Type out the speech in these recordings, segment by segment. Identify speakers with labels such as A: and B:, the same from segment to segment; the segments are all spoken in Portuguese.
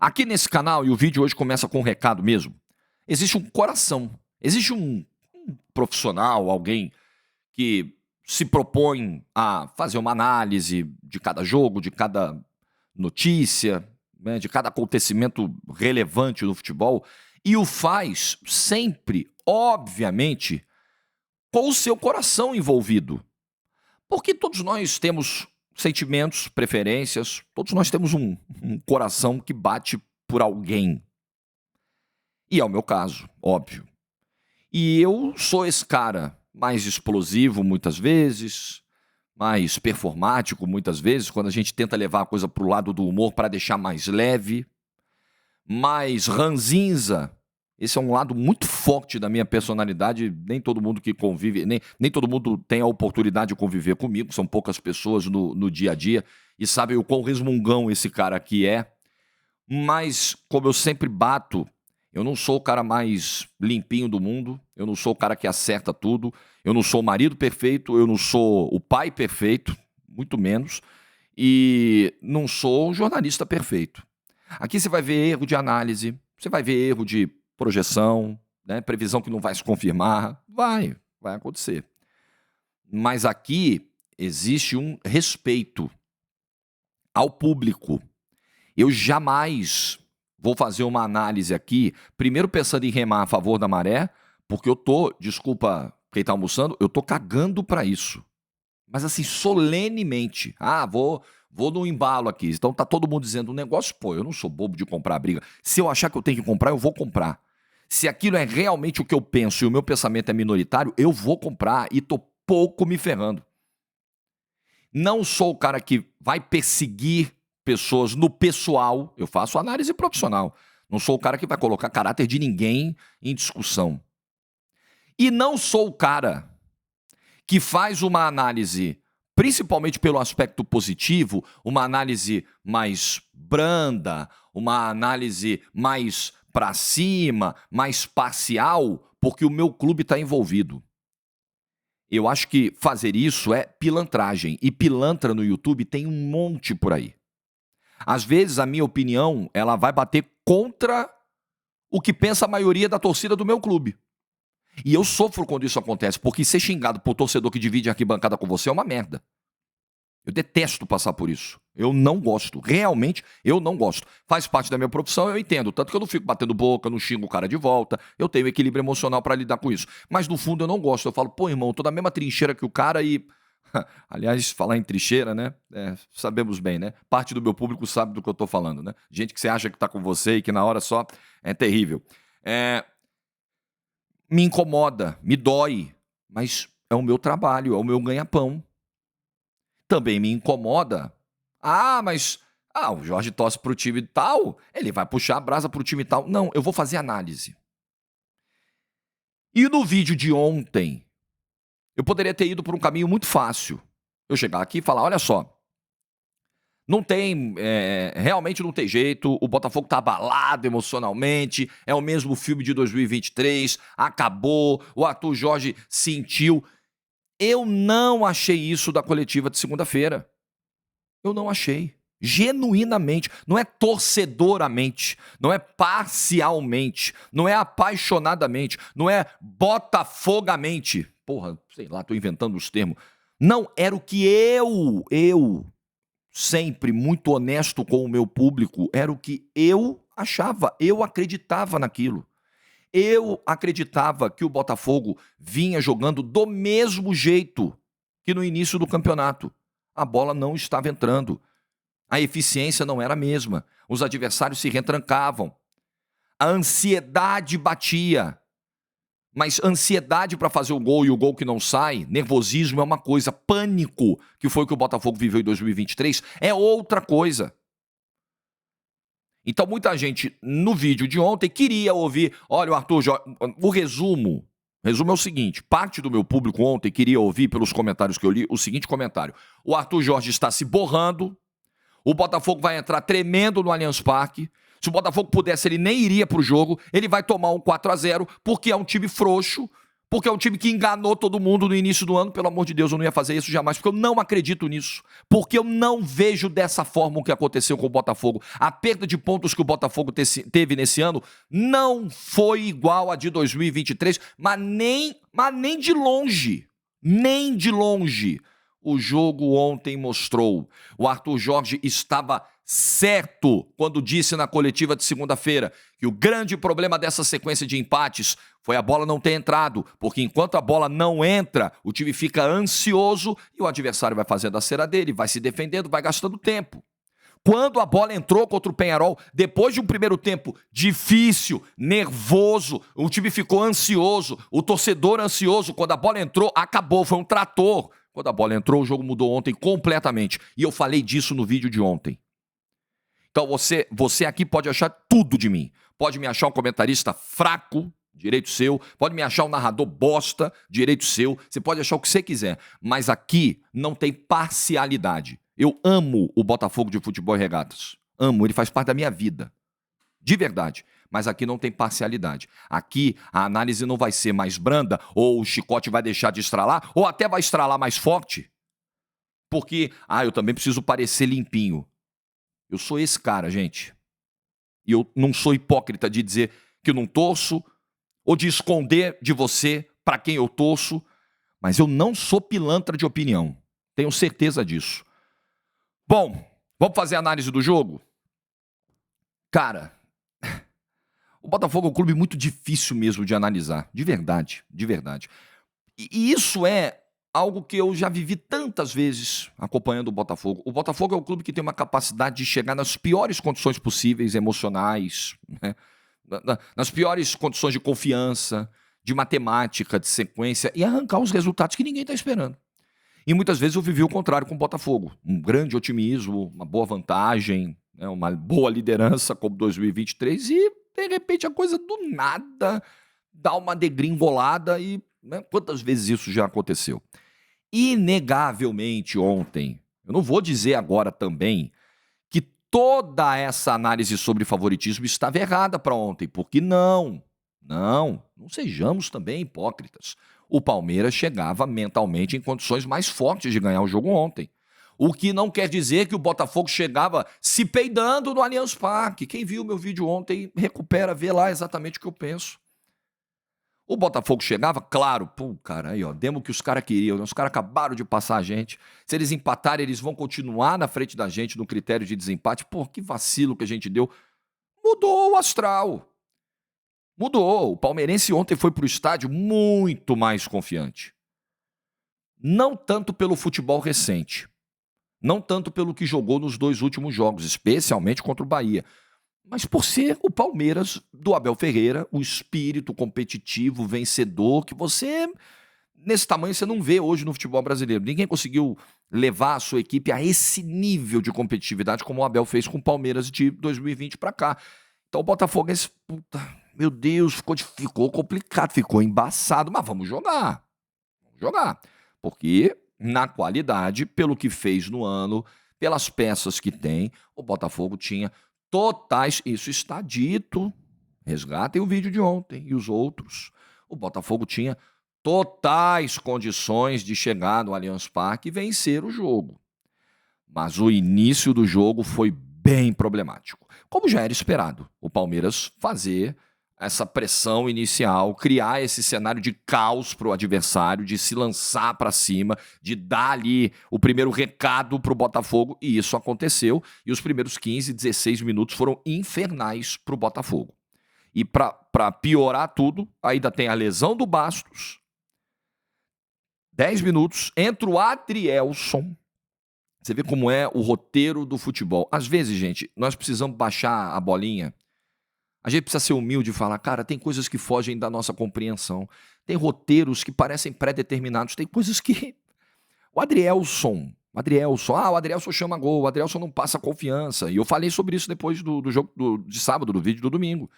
A: Aqui nesse canal, e o vídeo hoje começa com um recado mesmo, existe um coração, existe um profissional, alguém que se propõe a fazer uma análise de cada jogo, de cada notícia, né, de cada acontecimento relevante no futebol, e o faz sempre, obviamente, com o seu coração envolvido. Porque todos nós temos sentimentos, preferências, todos nós temos um coração que bate por alguém. E é o meu caso, óbvio. E eu sou esse cara mais explosivo muitas vezes, mais performático muitas vezes, quando a gente tenta levar a coisa para o lado do humor para deixar mais leve, mais ranzinza. Esse é um lado muito forte da minha personalidade, nem todo mundo que convive, nem todo mundo tem a oportunidade de conviver comigo, são poucas pessoas no dia a dia, e sabem o quão resmungão esse cara aqui é, mas como eu sempre bato, eu não sou o cara mais limpinho do mundo, eu não sou o cara que acerta tudo, eu não sou o marido perfeito, eu não sou o pai perfeito, muito menos, e não sou o jornalista perfeito. Aqui você vai ver erro de análise, você vai ver erro de projeção, né, previsão que não vai se confirmar, vai acontecer. Mas aqui existe um respeito ao público. Eu jamais vou fazer uma análise aqui, primeiro pensando em remar a favor da maré, porque eu tô, desculpa quem tá almoçando, eu tô cagando pra isso. Mas assim, solenemente. Vou no embalo aqui. Então tá todo mundo dizendo um negócio, pô, eu não sou bobo de comprar a briga. Se eu achar que eu tenho que comprar, eu vou comprar. Se aquilo é realmente o que eu penso e o meu pensamento é minoritário, eu vou comprar e tô pouco me ferrando. Não sou o cara que vai perseguir pessoas no pessoal, eu faço análise profissional. Não sou o cara que vai colocar caráter de ninguém em discussão. E não sou o cara que faz uma análise, principalmente pelo aspecto positivo, uma análise mais branda, uma análise mais para cima, mais parcial, porque o meu clube está envolvido. Eu acho que fazer isso é pilantragem, e pilantra no YouTube tem um monte por aí. Às vezes a minha opinião, ela vai bater contra o que pensa a maioria da torcida do meu clube. E eu sofro quando isso acontece, porque ser xingado por torcedor que divide a arquibancada com você é uma merda. Eu detesto passar por isso. Eu não gosto. Realmente, eu não gosto. Faz parte da minha profissão, eu entendo. Tanto que eu não fico batendo boca, não xingo o cara de volta. Eu tenho equilíbrio emocional pra lidar com isso. Mas no fundo eu não gosto. Eu falo, pô, irmão, eu tô na mesma trincheira que o cara e... Aliás, falar em trincheira, né? Sabemos bem, né? Parte do meu público sabe do que eu tô falando, né? Gente que você acha que tá com você e que na hora só é terrível. Me incomoda, me dói, mas é o meu trabalho, é o meu ganha-pão. Também me incomoda. Mas o Jorge torce pro time tal, ele vai puxar a brasa pro time tal. Não, eu vou fazer análise. E no vídeo de ontem, eu poderia ter ido por um caminho muito fácil. Eu chegar aqui e falar, olha só, não tem, realmente não tem jeito, o Botafogo tá abalado emocionalmente, é o mesmo filme de 2023, acabou, o Arthur Jorge sentiu. Eu não achei isso da coletiva de segunda-feira. Eu não achei. Genuinamente. Não é torcedoramente. Não é parcialmente. Não é apaixonadamente. Não é botafogamente. Porra, sei lá, tô inventando os termos. Não, era o que eu, sempre muito honesto com o meu público, era o que eu achava. Eu acreditava naquilo. Eu acreditava que o Botafogo vinha jogando do mesmo jeito que no início do campeonato. A bola não estava entrando. A eficiência não era a mesma. Os adversários se retrancavam. A ansiedade batia. Mas ansiedade para fazer o gol e o gol que não sai, nervosismo é uma coisa. Pânico, que foi o que o Botafogo viveu em 2023, é outra coisa. Então muita gente no vídeo de ontem queria ouvir, olha o Arthur Jorge, o resumo é o seguinte, parte do meu público ontem queria ouvir pelos comentários que eu li o seguinte comentário, o Arthur Jorge está se borrando, o Botafogo vai entrar tremendo no Allianz Parque, se o Botafogo pudesse ele nem iria pro jogo, ele vai tomar um 4-0 porque é um time frouxo, Porque é um time que enganou todo mundo no início do ano. Pelo amor de Deus, eu não ia fazer isso jamais, porque eu não acredito nisso. Porque eu não vejo dessa forma o que aconteceu com o Botafogo. A perda de pontos que o Botafogo teve nesse ano não foi igual a de 2023, mas nem de longe. Nem de longe. O jogo ontem mostrou. O Arthur Jorge estava certo quando disse na coletiva de segunda-feira que o grande problema dessa sequência de empates foi a bola não ter entrado, porque enquanto a bola não entra, o time fica ansioso e o adversário vai fazendo a cera dele, vai se defendendo, vai gastando tempo. Quando a bola entrou contra o Peñarol, depois de um primeiro tempo difícil, nervoso, o time ficou ansioso, o torcedor ansioso, quando a bola entrou, acabou, foi um trator. Quando a bola entrou, o jogo mudou ontem completamente. E eu falei disso no vídeo de ontem. Então você aqui pode achar tudo de mim. Pode me achar um comentarista fraco, direito seu. Pode me achar um narrador bosta, direito seu. Você pode achar o que você quiser. Mas aqui não tem parcialidade. Eu amo o Botafogo de Futebol e Regatas. Amo, ele faz parte da minha vida. De verdade. Mas aqui não tem parcialidade. Aqui a análise não vai ser mais branda, ou o chicote vai deixar de estralar, ou até vai estralar mais forte. Porque, eu também preciso parecer limpinho. Eu sou esse cara, gente. E eu não sou hipócrita de dizer que eu não torço, ou de esconder de você para quem eu torço, mas eu não sou pilantra de opinião. Tenho certeza disso. Bom, vamos fazer a análise do jogo? Cara, o Botafogo é um clube muito difícil mesmo de analisar. De verdade, de verdade. E isso é algo que eu já vivi tantas vezes acompanhando o Botafogo. O Botafogo é um clube que tem uma capacidade de chegar nas piores condições possíveis, emocionais, né? Nas piores condições de confiança, de matemática, de sequência, e arrancar os resultados que ninguém está esperando. E muitas vezes eu vivi o contrário com o Botafogo. Um grande otimismo, uma boa vantagem, né, uma boa liderança como 2023 e, de repente, a coisa do nada dá uma degringolada e, né, quantas vezes isso já aconteceu? Inegavelmente ontem, eu não vou dizer agora também que toda essa análise sobre favoritismo estava errada para ontem, porque não sejamos também hipócritas. O Palmeiras chegava mentalmente em condições mais fortes de ganhar o jogo ontem. O que não quer dizer que o Botafogo chegava se peidando no Allianz Parque. Quem viu meu vídeo ontem, recupera, vê lá exatamente o que eu penso. O Botafogo chegava, claro, cara, aí ó, demos o que os caras queriam, né? Os caras acabaram de passar a gente. Se eles empatarem, eles vão continuar na frente da gente no critério de desempate. Que vacilo que a gente deu. Mudou o astral. Mudou. O palmeirense ontem foi para o estádio muito mais confiante. Não tanto pelo futebol recente. Não tanto pelo que jogou nos 2 últimos jogos, especialmente contra o Bahia. Mas por ser o Palmeiras do Abel Ferreira, o espírito competitivo, vencedor, que você, nesse tamanho, você não vê hoje no futebol brasileiro. Ninguém conseguiu levar a sua equipe a esse nível de competitividade como o Abel fez com o Palmeiras de 2020 para cá. Então o Botafogo, meu Deus, ficou complicado, ficou embaçado, mas vamos jogar. Vamos jogar. Porque, na qualidade, pelo que fez no ano, pelas peças que tem, o Botafogo tinha totais, isso está dito, resgatem o vídeo de ontem e os outros. O Botafogo tinha totais condições de chegar no Allianz Parque e vencer o jogo. Mas o início do jogo foi bem problemático. Como já era esperado, o Palmeiras fazer essa pressão inicial, criar esse cenário de caos para o adversário, de se lançar para cima, de dar ali o primeiro recado para o Botafogo, e isso aconteceu, e os primeiros 15, 16 minutos foram infernais para o Botafogo. E para piorar tudo, ainda tem a lesão do Bastos, 10 minutos, entra o Adrielson. Você vê como é o roteiro do futebol. Às vezes, gente, nós precisamos baixar a bolinha. A gente precisa ser humilde e falar, cara, tem coisas que fogem da nossa compreensão. Tem roteiros que parecem pré-determinados. Tem coisas que... O Adrielson chama gol, o Adrielson não passa confiança. E eu falei sobre isso depois do jogo de sábado, do vídeo do domingo.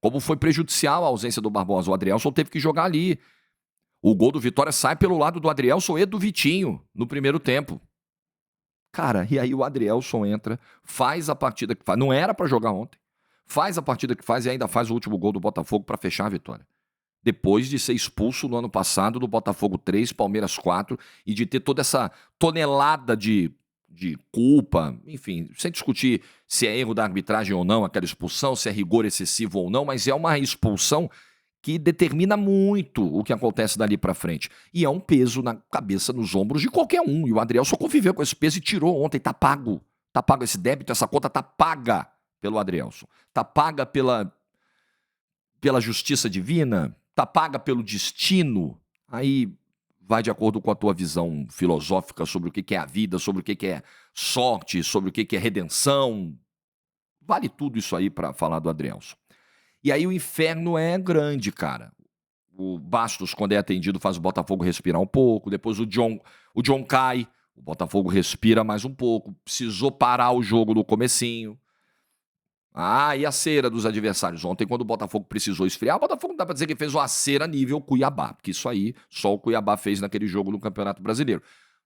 A: Como foi prejudicial a ausência do Barbosa. O Adrielson teve que jogar ali. O gol do Vitória sai pelo lado do Adrielson e do Vitinho no primeiro tempo. Cara, e aí o Adrielson entra, faz a partida que faz. Não era pra jogar ontem. Faz a partida que faz e ainda faz o último gol do Botafogo para fechar a vitória. depois de ser expulso no ano passado do Botafogo 3, Palmeiras 4, e de ter toda essa tonelada de culpa, enfim, sem discutir se é erro da arbitragem ou não, aquela expulsão, se é rigor excessivo ou não, mas é uma expulsão que determina muito o que acontece dali pra frente. E é um peso na cabeça, nos ombros de qualquer um. E o Adrielson conviveu com esse peso e tirou ontem. Tá pago. Tá pago esse débito, essa conta tá paga pelo Adrielson. Tá paga pela justiça divina, tá paga pelo destino. Aí vai de acordo com a tua visão filosófica sobre o que é a vida, sobre o que é sorte, sobre o que é redenção. Vale tudo isso aí pra falar do Adrielson. E aí o inferno é grande, cara. O Bastos, quando é atendido, faz o Botafogo respirar um pouco. Depois o John cai, o Botafogo respira mais um pouco. Precisou parar o jogo no comecinho. E a cera dos adversários? Ontem, quando o Botafogo precisou esfriar, o Botafogo não dá pra dizer que fez uma cera nível Cuiabá, porque isso aí só o Cuiabá fez naquele jogo no Campeonato Brasileiro.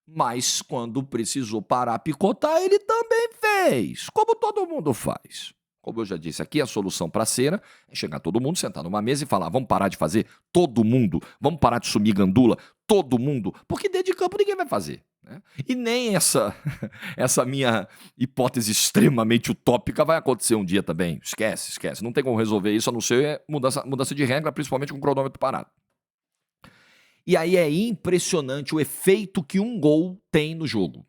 A: Mas quando precisou parar, picotar, ele também fez, como todo mundo faz. Como eu já disse aqui, a solução para a cera é chegar todo mundo, sentar numa mesa e falar: vamos parar de fazer? Todo mundo. Vamos parar de sumir gandula? Todo mundo. Porque dentro de campo ninguém vai fazer. Né? E nem essa minha hipótese extremamente utópica vai acontecer um dia também. Esquece. Não tem como resolver isso, a não ser mudança de regra, principalmente com o cronômetro parado. E aí é impressionante o efeito que um gol tem no jogo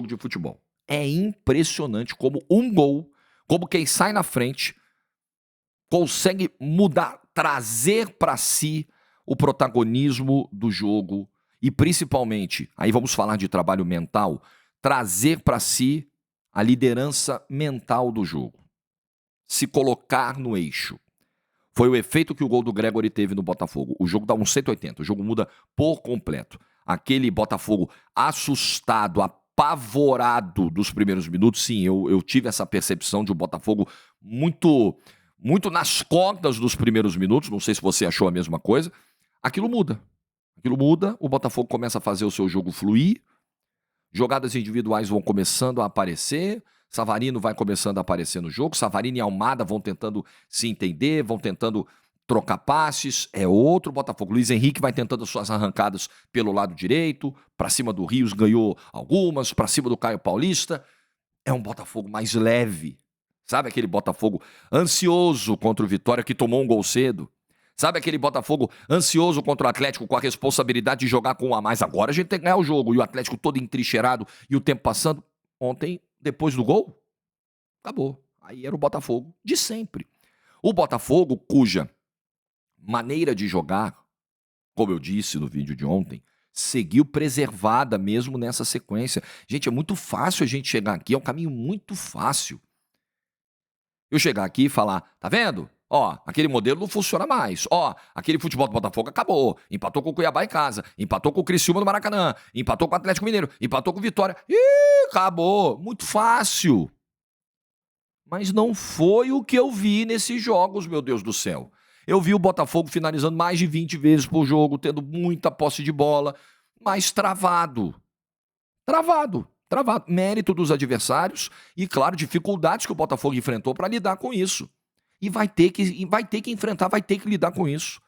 A: de futebol. É impressionante como um gol, como quem sai na frente, consegue mudar, trazer para si o protagonismo do jogo e principalmente, aí vamos falar de trabalho mental, trazer para si a liderança mental do jogo. Se colocar no eixo. Foi o efeito que o gol do Gregory teve no Botafogo. O jogo dá um 180, o jogo muda por completo. Aquele Botafogo assustado, apavorado dos primeiros minutos, sim, eu tive essa percepção de um Botafogo muito nas cordas dos primeiros minutos, não sei se você achou a mesma coisa. Aquilo muda, o Botafogo começa a fazer o seu jogo fluir, jogadas individuais vão começando a aparecer, Savarino vai começando a aparecer no jogo, Savarino e Almada vão tentando se entender, vão tentando trocar passes, é outro Botafogo. Luiz Henrique vai tentando as suas arrancadas pelo lado direito, para cima do Rios ganhou algumas, para cima do Caio Paulista. É um Botafogo mais leve. Sabe aquele Botafogo ansioso contra o Vitória que tomou um gol cedo? Sabe aquele Botafogo ansioso contra o Atlético com a responsabilidade de jogar com um a mais? Agora a gente tem que ganhar o jogo. E o Atlético todo entrincheirado e o tempo passando. Ontem, depois do gol, acabou. Aí era o Botafogo de sempre. O Botafogo cuja maneira de jogar, como eu disse no vídeo de ontem, seguiu preservada mesmo nessa sequência. Gente, é muito fácil a gente chegar aqui, é um caminho muito fácil. Eu chegar aqui e falar, tá vendo? Ó, aquele modelo não funciona mais. Ó, aquele futebol do Botafogo acabou. Empatou com o Cuiabá em casa. Empatou com o Criciúma no Maracanã. Empatou com o Atlético Mineiro. Empatou com o Vitória. Ih, acabou. Muito fácil. Mas não foi o que eu vi nesses jogos, meu Deus do céu. Eu vi o Botafogo finalizando mais de 20 vezes por jogo, tendo muita posse de bola, mas travado. Travado. Mérito dos adversários e, claro, dificuldades que o Botafogo enfrentou para lidar com isso. E vai ter que enfrentar, vai ter que lidar com isso.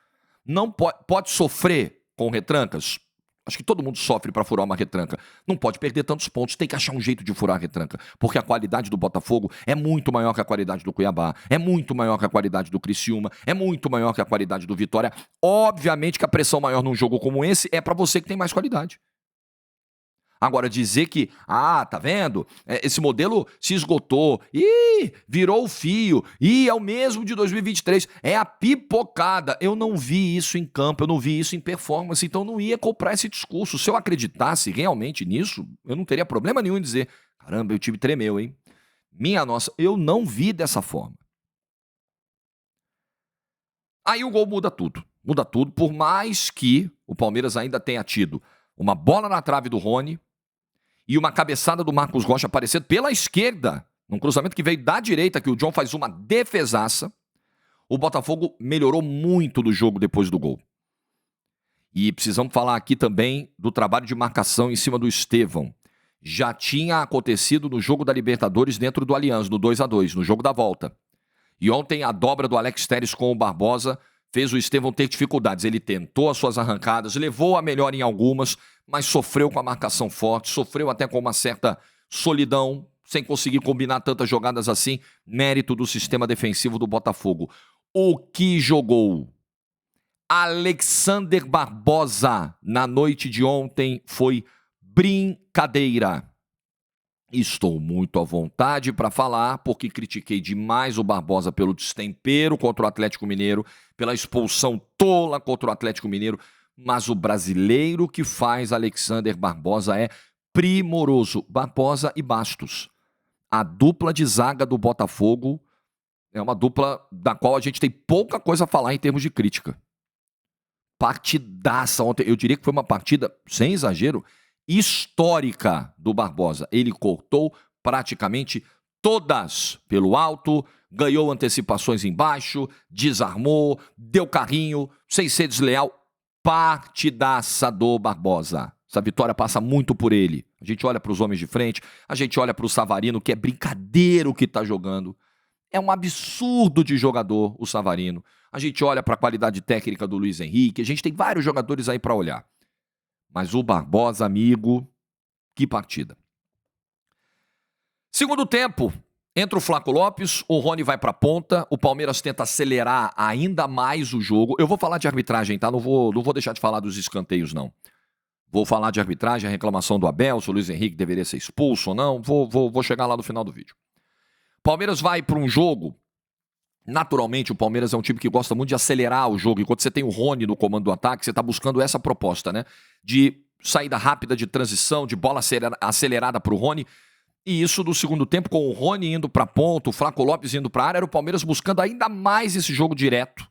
A: Não pode sofrer com retrancas. Acho que todo mundo sofre para furar uma retranca. Não pode perder tantos pontos, tem que achar um jeito de furar a retranca. Porque a qualidade do Botafogo é muito maior que a qualidade do Cuiabá, é muito maior que a qualidade do Criciúma, é muito maior que a qualidade do Vitória. Obviamente que a pressão maior num jogo como esse é para você que tem mais qualidade. Agora, dizer que, tá vendo? Esse modelo se esgotou. Virou o fio. É o mesmo de 2023. É a pipocada. Eu não vi isso em campo, eu não vi isso em performance, então eu não ia comprar esse discurso. Se eu acreditasse realmente nisso, eu não teria problema nenhum em dizer, caramba, o time tremeu, hein? Minha nossa, eu não vi dessa forma. Aí o gol muda tudo. Muda tudo, por mais que o Palmeiras ainda tenha tido uma bola na trave do Rony, e uma cabeçada do Marcos Rocha aparecendo pela esquerda, num cruzamento que veio da direita, que o John faz uma defesaça. O Botafogo melhorou muito no jogo depois do gol. E precisamos falar aqui também do trabalho de marcação em cima do Estevão. Já tinha acontecido no jogo da Libertadores dentro do Allianz, no 2-2, no jogo da volta. E ontem a dobra do Alex Telles com o Barbosa fez o Estevão ter dificuldades. Ele tentou as suas arrancadas, levou a melhor em algumas, mas sofreu com a marcação forte, sofreu até com uma certa solidão, sem conseguir combinar tantas jogadas assim. Mérito do sistema defensivo do Botafogo. O que jogou Alexander Barbosa na noite de ontem foi brincadeira. Estou muito à vontade para falar, porque critiquei demais o Barbosa pelo destempero contra o Atlético Mineiro, pela expulsão tola contra o Atlético Mineiro, mas o brasileiro que faz Alexander Barbosa é primoroso. Barbosa e Bastos. A dupla de zaga do Botafogo é uma dupla da qual a gente tem pouca coisa a falar em termos de crítica. Partidaça ontem, eu diria que foi uma partida, sem exagero, histórica do Barbosa. Ele cortou praticamente todas pelo alto, ganhou antecipações embaixo, desarmou, deu carrinho, sem ser desleal. Partidaça do Barbosa. Essa vitória passa muito por ele. A gente olha para os homens de frente, a gente olha para o Savarino, que é brincadeira o que está jogando. É um absurdo de jogador o Savarino. A gente olha para a qualidade técnica do Luiz Henrique, a gente tem vários jogadores aí para olhar. Mas o Barbosa, amigo, que partida. Segundo tempo, entra o Flaco Lopes, o Rony vai para a ponta, o Palmeiras tenta acelerar ainda mais o jogo. Eu vou falar de arbitragem, tá? Não vou deixar de falar dos escanteios, não. Vou falar de arbitragem, a reclamação do Abel, se o Luiz Henrique deveria ser expulso ou não. Vou chegar lá no final do vídeo. Palmeiras vai para um jogo. Naturalmente, o Palmeiras é um time que gosta muito de acelerar o jogo. E quando você tem o Rony no comando do ataque, você está buscando essa proposta, né? De saída rápida de transição, de bola acelerada para o Rony. E isso do segundo tempo, com o Rony indo para a ponta, o Flaco Lopes indo para a área, era o Palmeiras buscando ainda mais esse jogo direto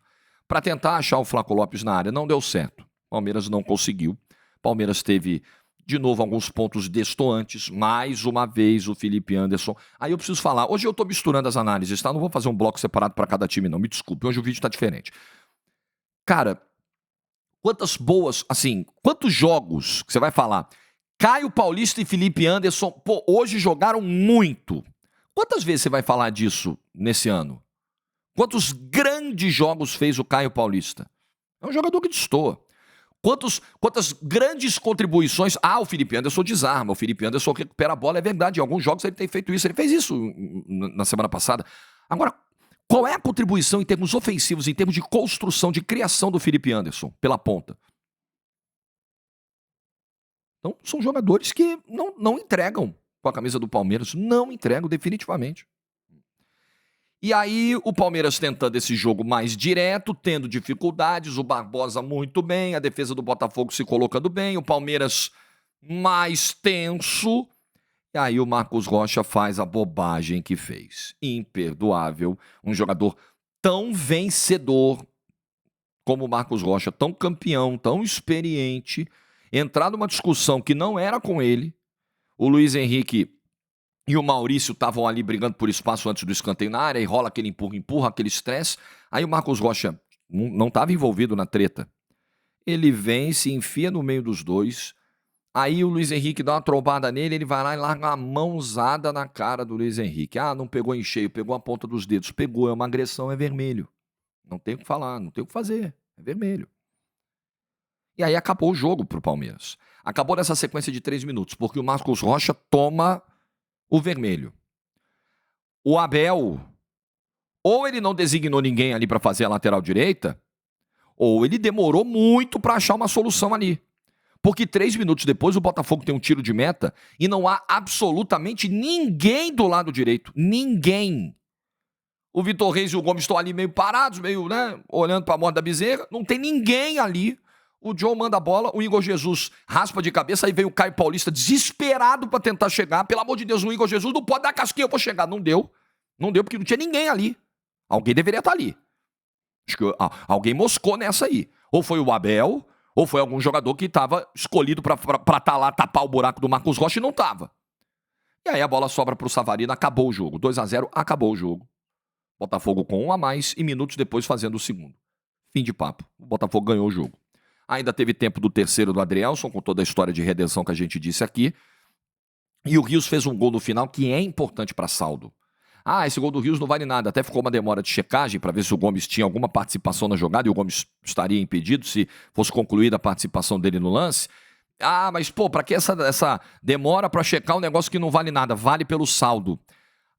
A: para tentar achar o Flaco Lopes na área. Não deu certo. O Palmeiras não conseguiu. O Palmeiras teve, de novo, alguns pontos destoantes. Mais uma vez o Felipe Anderson. Aí eu preciso falar. Hoje eu tô misturando as análises, tá? Não vou fazer um bloco separado para cada time, não. Me desculpe. Hoje o vídeo tá diferente. Cara, quantos jogos que você vai falar? Caio Paulista e Felipe Anderson, pô, hoje jogaram muito. Quantas vezes você vai falar disso nesse ano? Quantos grandes jogos fez o Caio Paulista? É um jogador que destoa. Quantas grandes contribuições. O Felipe Anderson desarma, o Felipe Anderson recupera a bola, é verdade. Em alguns jogos ele tem feito isso, ele fez isso na semana passada. Agora, qual é a contribuição em termos ofensivos, em termos de construção, de criação do Felipe Anderson pela ponta? Então, são jogadores que não entregam com a camisa do Palmeiras, não entregam definitivamente. E aí, o Palmeiras tentando esse jogo mais direto, tendo dificuldades, o Barbosa muito bem, a defesa do Botafogo se colocando bem, o Palmeiras mais tenso. E aí o Marcos Rocha faz a bobagem que fez. Imperdoável. Um jogador tão vencedor como o Marcos Rocha, tão campeão, tão experiente, entrar numa discussão que não era com ele. O Luiz Henrique e o Maurício estavam ali brigando por espaço antes do escanteio na área, e rola aquele empurra, aquele estresse. Aí o Marcos Rocha não estava envolvido na treta. Ele vem, se enfia no meio dos dois. Aí o Luiz Henrique dá uma trombada nele, ele vai lá e larga uma mãozada na cara do Luiz Henrique. Não pegou em cheio, pegou a ponta dos dedos. Pegou, é uma agressão, é vermelho. Não tem o que falar, não tem o que fazer, é vermelho. E aí acabou o jogo pro Palmeiras. Acabou nessa sequência de 3 minutos, porque o Marcos Rocha toma o vermelho. O Abel, ou ele não designou ninguém ali para fazer a lateral direita, ou ele demorou muito para achar uma solução ali. Porque 3 minutos depois o Botafogo tem um tiro de meta e não há absolutamente ninguém do lado direito. Ninguém. O Vitor Reis e o Gomes estão ali meio parados, meio, né, olhando para a morte da bezerra. Não tem ninguém ali. O John manda a bola, o Igor Jesus raspa de cabeça, aí vem o Caio Paulista desesperado para tentar chegar. Pelo amor de Deus, o Igor Jesus não pode dar casquinha, eu vou chegar. Não deu. Não deu porque não tinha ninguém ali. Alguém deveria estar ali. Acho que alguém moscou nessa aí. Ou foi o Abel, ou foi algum jogador que estava escolhido para estar lá, tapar o buraco do Marcos Rocha e não estava. E aí a bola sobra para o Savarino, acabou o jogo. 2-0, acabou o jogo. Botafogo com 1 a mais e minutos depois fazendo o segundo. Fim de papo. O Botafogo ganhou o jogo. Ainda teve tempo do terceiro do Adrielson, com toda a história de redenção que a gente disse aqui. E o Rios fez um gol no final que é importante para saldo. Ah, esse gol do Rios não vale nada. Até ficou uma demora de checagem para ver se o Gomes tinha alguma participação na jogada e o Gomes estaria impedido se fosse concluída a participação dele no lance. Ah, mas pô, pra que essa demora pra checar um negócio que não vale nada? Vale pelo saldo.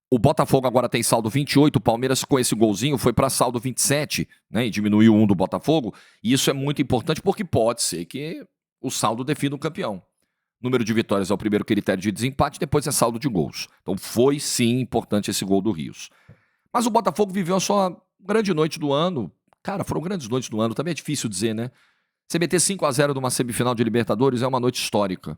A: O Botafogo agora tem saldo 28, o Palmeiras com esse golzinho foi para saldo 27, né, e diminuiu um do Botafogo. E isso é muito importante porque pode ser que o saldo defina o campeão. Número de vitórias é o primeiro critério de desempate, depois é saldo de gols. Então foi sim importante esse gol do Rios. Mas o Botafogo viveu a sua grande noite do ano. Cara, foram grandes noites do ano, também é difícil dizer, né? Você meter 5-0 numa semifinal de Libertadores é uma noite histórica.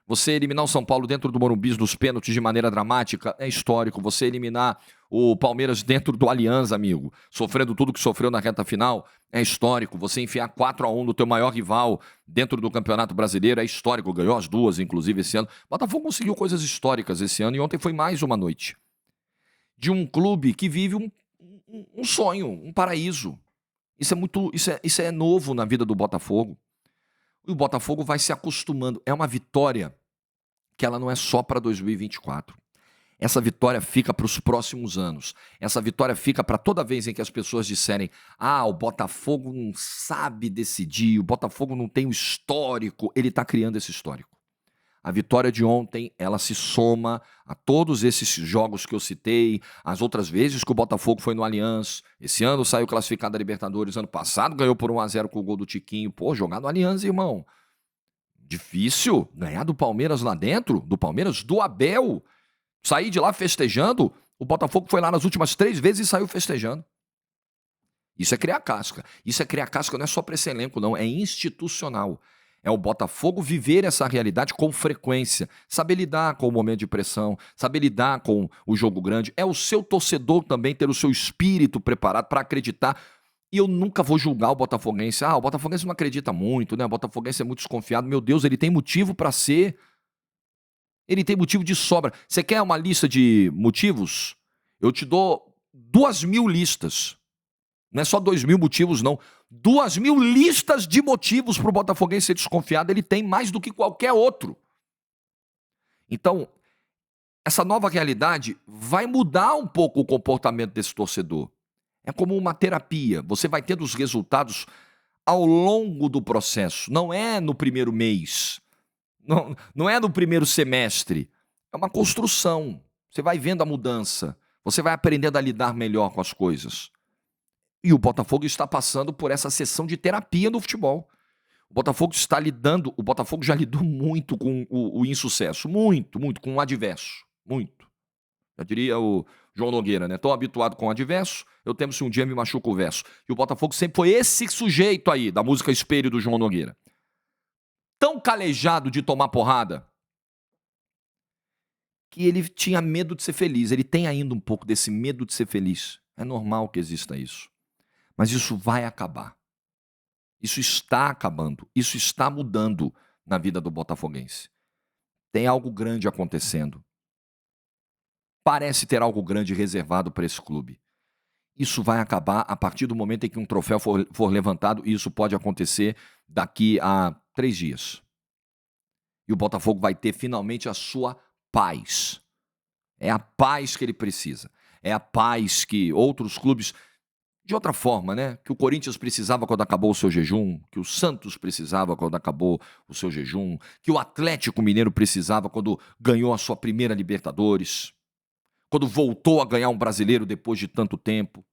A: Você eliminar o São Paulo dentro do Morumbi nos pênaltis de maneira dramática é histórico. Você eliminar o Palmeiras dentro do Allianz, amigo, sofrendo tudo que sofreu na reta final, é histórico. Você enfiar 4-1 no teu maior rival dentro do Campeonato Brasileiro é histórico. Ganhou as duas, inclusive, esse ano. O Botafogo conseguiu coisas históricas esse ano e ontem foi mais uma noite de um clube que vive um sonho, um paraíso. Isso é novo na vida do Botafogo. E o Botafogo vai se acostumando. É uma vitória que ela não é só para 2024. Essa vitória fica para os próximos anos. Essa vitória fica para toda vez em que as pessoas disserem: ah, o Botafogo não sabe decidir, o Botafogo não tem o histórico. Ele está criando esse histórico. A vitória de ontem, ela se soma a todos esses jogos que eu citei, as outras vezes que o Botafogo foi no Allianz. Esse ano saiu classificado da Libertadores, ano passado ganhou por 1-0 com o gol do Tiquinho. Pô, jogar no Allianz, irmão. Difícil ganhar do Palmeiras lá dentro, do Palmeiras, do Abel. Sair de lá festejando, o Botafogo foi lá nas últimas 3 vezes e saiu festejando. Isso é criar casca. Isso é criar casca, não é só para esse elenco, não. É institucional. É o Botafogo viver essa realidade com frequência, saber lidar com o momento de pressão, saber lidar com o jogo grande. É o seu torcedor também ter o seu espírito preparado para acreditar. E eu nunca vou julgar o botafoguense. Ah, o botafoguense não acredita muito, né? O botafoguense é muito desconfiado. Meu Deus, ele tem motivo para ser. Ele tem motivo de sobra. Você quer uma lista de motivos? Eu te dou 2.000 listas. Não é só 2.000 motivos, não. 2.000 listas de motivos para o botafoguense ser desconfiado. Ele tem mais do que qualquer outro. Então, essa nova realidade vai mudar um pouco o comportamento desse torcedor. É como uma terapia. Você vai tendo os resultados ao longo do processo. Não é no primeiro mês. Não é no primeiro semestre. É uma construção. Você vai vendo a mudança. Você vai aprendendo a lidar melhor com as coisas. E o Botafogo está passando por essa sessão de terapia no futebol. O Botafogo já lidou muito com o insucesso. Muito, muito, com o adverso. Muito. Já diria o João Nogueira, né? Tão habituado com o adverso, eu temo se um dia me machuca o verso. E o Botafogo sempre foi esse sujeito aí, da música Espelho do João Nogueira. Tão calejado de tomar porrada, que ele tinha medo de ser feliz. Ele tem ainda um pouco desse medo de ser feliz. É normal que exista isso. Mas isso vai acabar. Isso está acabando. Isso está mudando na vida do botafoguense. Tem algo grande acontecendo. Parece ter algo grande reservado para esse clube. Isso vai acabar a partir do momento em que um troféu for levantado, e isso pode acontecer daqui a 3 dias. E o Botafogo vai ter finalmente a sua paz. É a paz que ele precisa. É a paz que outros clubes, de outra forma, né? Que o Corinthians precisava quando acabou o seu jejum, que o Santos precisava quando acabou o seu jejum, que o Atlético Mineiro precisava quando ganhou a sua primeira Libertadores, quando voltou a ganhar um brasileiro depois de tanto tempo.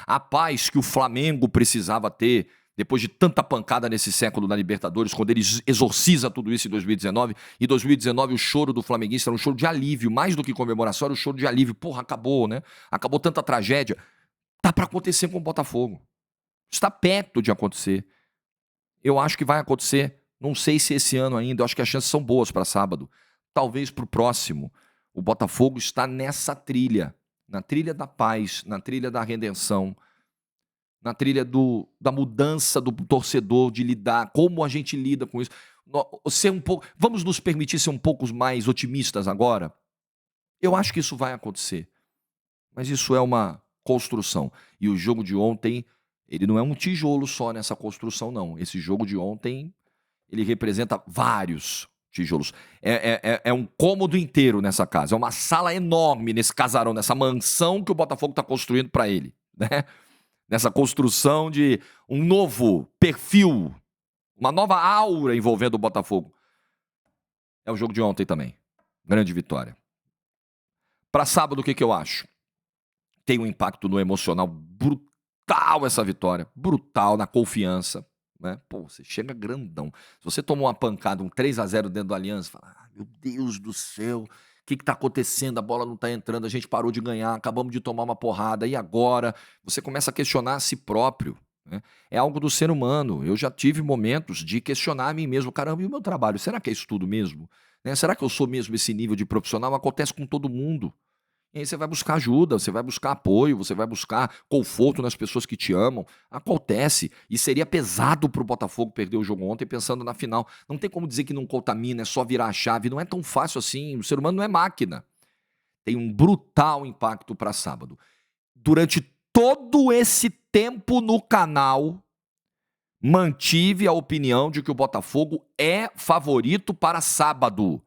A: A paz que o Flamengo precisava ter depois de tanta pancada nesse século na Libertadores, quando ele exorciza tudo isso em 2019. Em 2019 o choro do flamenguista era um choro de alívio, mais do que comemoração, era um choro de alívio. Porra, acabou, né? Acabou tanta tragédia. Tá para acontecer com o Botafogo. Está perto de acontecer. Eu acho que vai acontecer. Não sei se esse ano ainda, eu acho que as chances são boas para sábado. Talvez para o próximo. O Botafogo está nessa trilha, na trilha da paz, na trilha da redenção, na trilha da mudança do torcedor, de lidar, como a gente lida com isso. Vamos nos permitir ser um pouco mais otimistas agora? Eu acho que isso vai acontecer. Mas isso é uma construção. E o jogo de ontem, ele não é um tijolo só nessa construção, não. Esse jogo de ontem, ele representa vários tijolos. É um cômodo inteiro nessa casa. É uma sala enorme nesse casarão, nessa mansão que o Botafogo está construindo para ele, né? Nessa construção de um novo perfil, uma nova aura envolvendo o Botafogo. É o jogo de ontem também. Grande vitória. Para sábado, o que eu acho? Tem um impacto no emocional brutal essa vitória. Brutal na confiança. Né? Pô, você chega grandão. Se você tomou uma pancada, um 3-0 dentro do Allianz, fala, meu Deus do céu, o que tá acontecendo? A bola não tá entrando, a gente parou de ganhar, acabamos de tomar uma porrada, e agora? Você começa a questionar a si próprio. Né? É algo do ser humano. Eu já tive momentos de questionar a mim mesmo. Caramba, e o meu trabalho? Será que é isso tudo mesmo? Né? Será que eu sou mesmo esse nível de profissional? Acontece com todo mundo. E aí você vai buscar ajuda, você vai buscar apoio, você vai buscar conforto nas pessoas que te amam. Acontece. E seria pesado pro Botafogo perder o jogo ontem pensando na final. Não tem como dizer que não contamina, é só virar a chave. Não é tão fácil assim. O ser humano não é máquina. Tem um brutal impacto para sábado. Durante todo esse tempo no canal, mantive a opinião de que o Botafogo é favorito para sábado.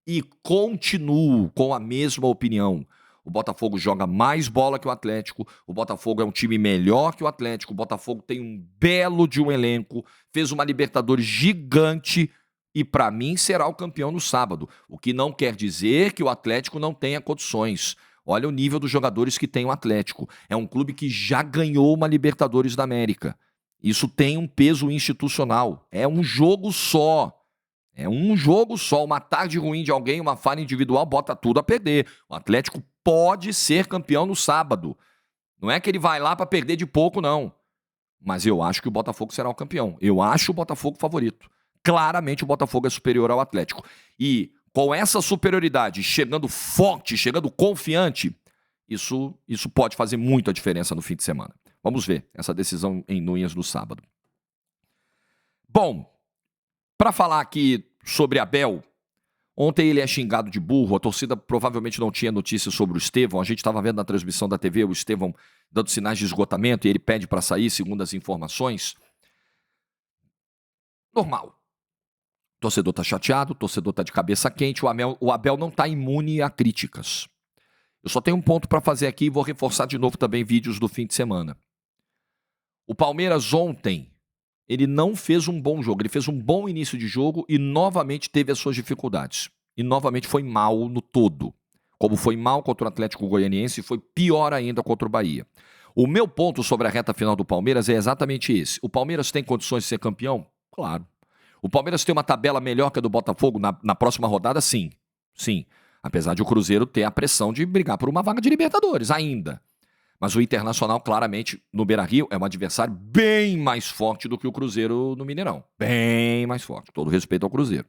A: E continuo com a mesma opinião. O Botafogo joga mais bola que o Atlético, o Botafogo é um time melhor que o Atlético, o Botafogo tem um belo de um elenco, fez uma Libertadores gigante e para mim será o campeão no sábado, o que não quer dizer que o Atlético não tenha condições. Olha o nível dos jogadores que tem o Atlético. É um clube que já ganhou uma Libertadores da América. Isso tem um peso institucional. É um jogo só. É um jogo só. Uma tarde ruim de alguém, uma falha individual, bota tudo a perder. O Atlético pode ser campeão no sábado. Não é que ele vai lá para perder de pouco, não. Mas eu acho que o Botafogo será o campeão. Eu acho o Botafogo favorito. Claramente o Botafogo é superior ao Atlético. E com essa superioridade, chegando forte, chegando confiante, isso pode fazer muita diferença no fim de semana. Vamos ver essa decisão em Núñez no sábado. Bom, para falar aqui sobre Abel, ontem ele é xingado de burro, a torcida provavelmente não tinha notícia sobre o Estevão, a gente estava vendo na transmissão da TV o Estevão dando sinais de esgotamento e ele pede para sair, segundo as informações. Normal. O torcedor está chateado, o torcedor está de cabeça quente, o Abel não está imune a críticas. Eu só tenho um ponto para fazer aqui e vou reforçar de novo também vídeos do fim de semana. O Palmeiras ontem, ele não fez um bom jogo, ele fez um bom início de jogo e novamente teve as suas dificuldades. E novamente foi mal no todo. Como foi mal contra o Atlético Goianiense, foi pior ainda contra o Bahia. O meu ponto sobre a reta final do Palmeiras é exatamente esse. O Palmeiras tem condições de ser campeão? Claro. O Palmeiras tem uma tabela melhor que a do Botafogo na próxima rodada? Sim. Sim. Apesar de o Cruzeiro ter a pressão de brigar por uma vaga de Libertadores ainda. Mas o Internacional, claramente, no Beira-Rio, é um adversário bem mais forte do que o Cruzeiro no Mineirão. Bem mais forte. Todo respeito ao Cruzeiro.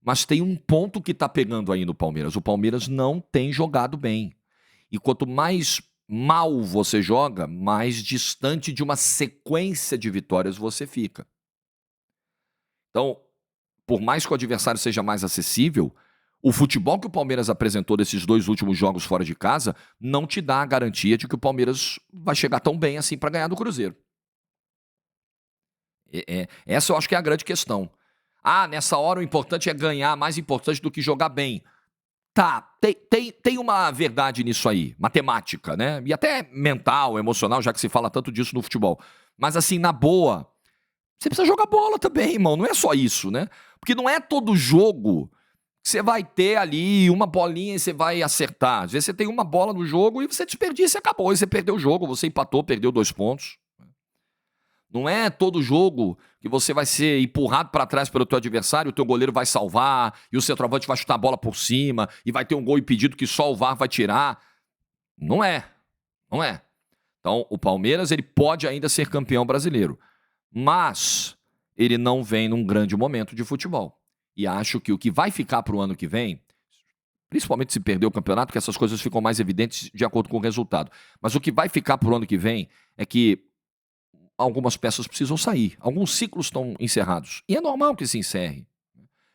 A: Mas tem um ponto que está pegando aí no Palmeiras. O Palmeiras não tem jogado bem. E quanto mais mal você joga, mais distante de uma sequência de vitórias você fica. Então, por mais que o adversário seja mais acessível, o futebol que o Palmeiras apresentou desses 2 últimos jogos fora de casa não te dá a garantia de que o Palmeiras vai chegar tão bem assim para ganhar do Cruzeiro. Essa eu acho que é a grande questão. Nessa hora o importante é ganhar, mais importante do que jogar bem. Tá, tem uma verdade nisso aí, matemática, né? E até mental, emocional, já que se fala tanto disso no futebol. Mas assim, na boa, você precisa jogar bola também, irmão. Não é só isso, né? Porque não é todo jogo que você vai ter ali uma bolinha e você vai acertar. Às vezes você tem uma bola no jogo e você desperdiça e acabou. E você perdeu o jogo, você empatou, perdeu 2 pontos. Não é todo jogo que você vai ser empurrado para trás pelo teu adversário, o teu goleiro vai salvar e o centroavante vai chutar a bola por cima e vai ter um gol impedido que só o VAR vai tirar. Não é. Não é. Então, o Palmeiras ele pode ainda ser campeão brasileiro. Mas ele não vem num grande momento de futebol. E acho que o que vai ficar para o ano que vem, principalmente se perder o campeonato, que essas coisas ficam mais evidentes de acordo com o resultado. Mas o que vai ficar para o ano que vem é que algumas peças precisam sair. Alguns ciclos estão encerrados. E é normal que se encerre.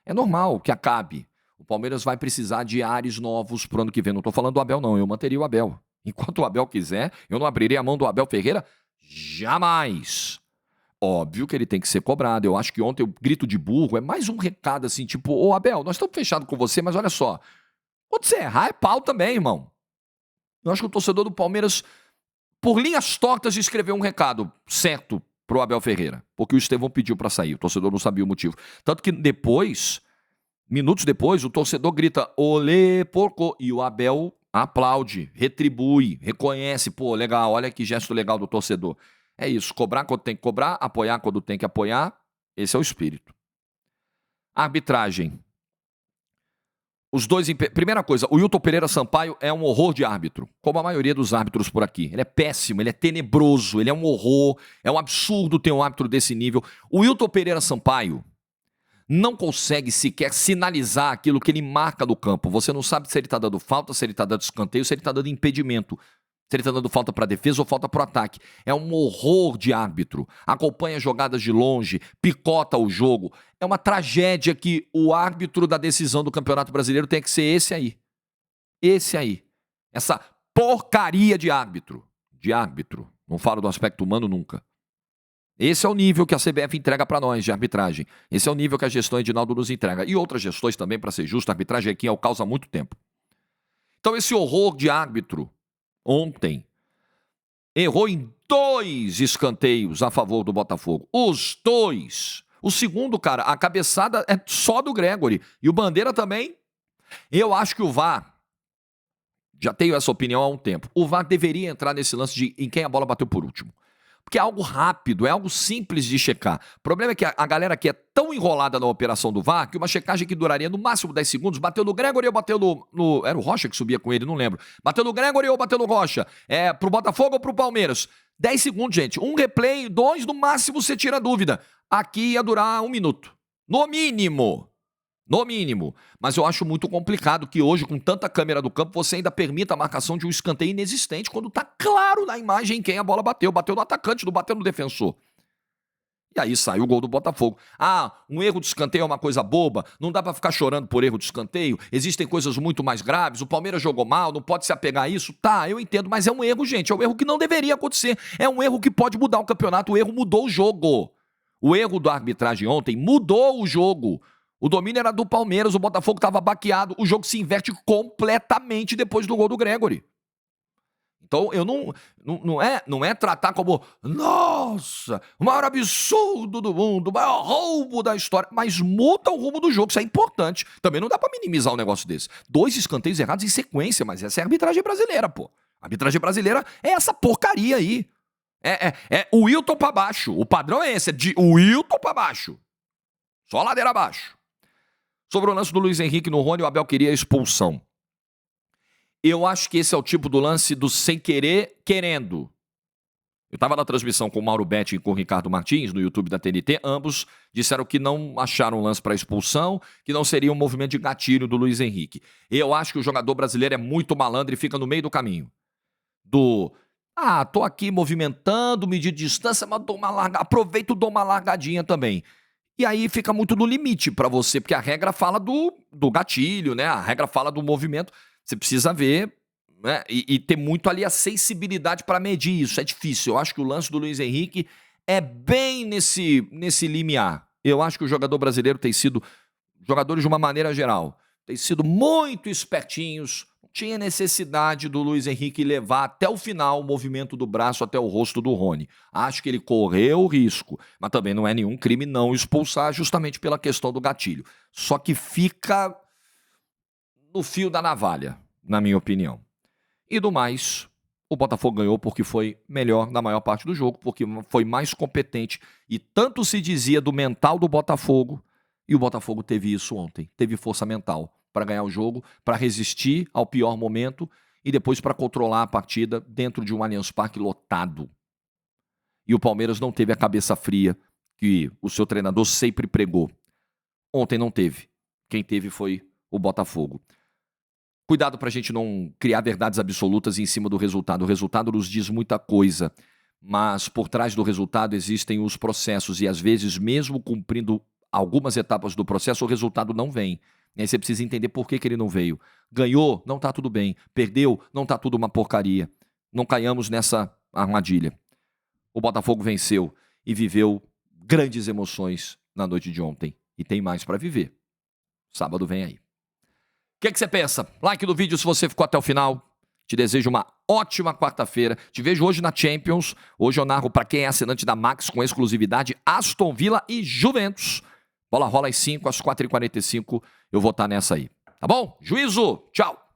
A: É normal que acabe. O Palmeiras vai precisar de ares novos para o ano que vem. Não estou falando do Abel, não. Eu manteria o Abel. Enquanto o Abel quiser, eu não abriria a mão do Abel Ferreira jamais. Óbvio que ele tem que ser cobrado. Eu acho que ontem o grito de burro é mais um recado assim, tipo, ô Abel, nós estamos fechados com você, mas olha só, quando você errar é pau também, irmão. Eu acho que o torcedor do Palmeiras, por linhas tortas, escreveu um recado certo pro Abel Ferreira, porque o Estevão pediu para sair, o torcedor não sabia o motivo. Tanto que depois, minutos depois, o torcedor grita, olê, porco, e o Abel aplaude, retribui, reconhece, pô, legal, olha que gesto legal do torcedor. É isso, cobrar quando tem que cobrar, apoiar quando tem que apoiar, esse é o espírito. Arbitragem. Os dois. Primeira coisa, o Wilton Pereira Sampaio é um horror de árbitro, como a maioria dos árbitros por aqui. Ele é péssimo, ele é tenebroso, ele é um horror, é um absurdo ter um árbitro desse nível. O Wilton Pereira Sampaio não consegue sequer sinalizar aquilo que ele marca no campo. Você não sabe se ele está dando falta, se ele está dando escanteio, se ele está dando impedimento. Se ele está dando falta para defesa ou falta para o ataque. É um horror de árbitro. Acompanha jogadas de longe, picota o jogo. É uma tragédia que o árbitro da decisão do Campeonato Brasileiro tem que ser esse aí. Esse aí. Essa porcaria de árbitro. De árbitro. Não falo do aspecto humano nunca. Esse é o nível que a CBF entrega para nós de arbitragem. Esse é o nível que a gestão Edinaldo nos entrega. E outras gestões também, para ser justo, a arbitragem aqui é o causa há muito tempo. Então esse horror de árbitro ontem errou em 2 escanteios a favor do Botafogo. Os 2. O segundo, cara, a cabeçada é só do Gregory. E o Bandeira também. Eu acho que o VAR, já tenho essa opinião há um tempo, o VAR deveria entrar nesse lance de em quem a bola bateu por último. Porque é algo rápido, é algo simples de checar. O problema é que a galera aqui é tão enrolada na operação do VAR que uma checagem que duraria no máximo 10 segundos, bateu no Gregory ou bateu no... Era o Rocha que subia com ele, não lembro. Bateu no Gregory ou bateu no Rocha? É pro Botafogo ou pro Palmeiras? 10 segundos, gente. Um replay, 2, no máximo você tira a dúvida. Aqui ia durar 1 minuto. No mínimo. No mínimo. Mas eu acho muito complicado que hoje, com tanta câmera do campo, você ainda permita a marcação de um escanteio inexistente, quando tá claro na imagem quem a bola bateu. Bateu no atacante, não bateu no defensor. E aí saiu o gol do Botafogo. Ah, um erro de escanteio é uma coisa boba, não dá pra ficar chorando por erro de escanteio, existem coisas muito mais graves, o Palmeiras jogou mal, não pode se apegar a isso. Tá, eu entendo, mas é um erro, gente, é um erro que não deveria acontecer. É um erro que pode mudar o campeonato, o erro mudou o jogo. O erro da arbitragem ontem mudou o jogo. O domínio era do Palmeiras, o Botafogo estava baqueado, o jogo se inverte completamente depois do gol do Gregory. Então, eu não é tratar como, nossa, o maior absurdo do mundo, o maior roubo da história, mas muda o rumo do jogo, isso é importante. Também não dá pra minimizar um negócio desse. 2 escanteios errados em sequência, mas essa é a arbitragem brasileira, pô. A arbitragem brasileira é essa porcaria aí. É o Wilton pra baixo. O padrão é esse, é de Wilton pra baixo. Só ladeira abaixo. Sobre o lance do Luiz Henrique no Rony, o Abel queria a expulsão. Eu acho que esse é o tipo do lance do sem querer, querendo. Eu estava na transmissão com o Mauro Betti e com o Ricardo Martins, no YouTube da TNT. Ambos disseram que não acharam lance para expulsão, que não seria um movimento de gatilho do Luiz Henrique. Eu acho que o jogador brasileiro é muito malandro e fica no meio do caminho. Tô aqui movimentando, medir distância, mas aproveito e dou uma largadinha também. E aí fica muito no limite para você, porque a regra fala do gatilho, né? A regra fala do movimento. Você precisa ver, né? E ter muito ali a sensibilidade para medir isso. É difícil. Eu acho que o lance do Luiz Henrique é bem nesse limiar. Eu acho que o jogador brasileiro tem sido, jogadores de uma maneira geral, tem sido muito espertinhos. Não tinha necessidade do Luiz Henrique levar até o final o movimento do braço até o rosto do Rony. Acho que ele correu o risco, mas também não é nenhum crime não expulsar justamente pela questão do gatilho. Só que fica no fio da navalha, na minha opinião. E do mais, o Botafogo ganhou porque foi melhor na maior parte do jogo, porque foi mais competente. E tanto se dizia do mental do Botafogo, e o Botafogo teve isso ontem. Teve força mental para ganhar o jogo, para resistir ao pior momento e depois para controlar a partida dentro de um Allianz Parque lotado. E o Palmeiras não teve a cabeça fria que o seu treinador sempre pregou. Ontem não teve. Quem teve foi o Botafogo. Cuidado para a gente não criar verdades absolutas em cima do resultado. O resultado nos diz muita coisa, mas por trás do resultado existem os processos e às vezes, mesmo cumprindo algumas etapas do processo, o resultado não vem. E aí você precisa entender por que ele não veio. Ganhou, não tá tudo bem. Perdeu, não tá tudo uma porcaria. Não caiamos nessa armadilha. O Botafogo venceu e viveu grandes emoções na noite de ontem. E tem mais para viver. Sábado vem aí. O que você pensa? Like no vídeo se você ficou até o final. Te desejo uma ótima quarta-feira. Te vejo hoje na Champions. Hoje eu narro para quem é assinante da Max com exclusividade Aston Villa e Juventus. Bola rola às 5, às 4h45. Eu vou estar nessa aí. Tá bom? Juízo. Tchau.